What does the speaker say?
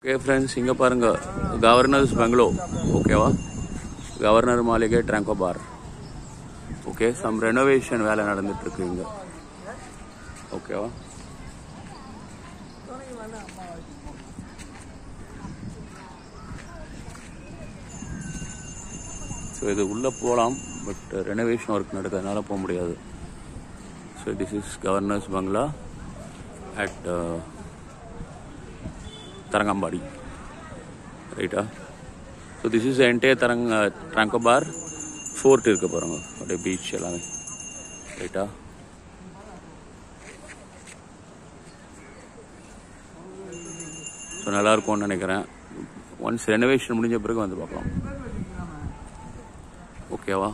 Okay friends, இங்க பாருங்க governors பங்களோ ஓகேவா கவர்னர் மாளிகை ட்ராங்கோ பார் ஓகே சம் ரெனோவேஷன் வேலை நடந்துட்டு இருக்கு இங்க ஓகேவா ஸோ இது உள்ள போகலாம் பட் ரெனோவேஷன் ஒர்க் நடக்கிறதுனால போக முடியாது ஸோ திஸ் இஸ் கவர்னர்ஸ் பங்களா at Tarangambadi, right? So this is the entire Tranco Bar. Fort irukku paranga, oda beach ellame, right? So nalla irukku nenikiren. Once renovation mudinja piragu vandu paakalam. Okay va?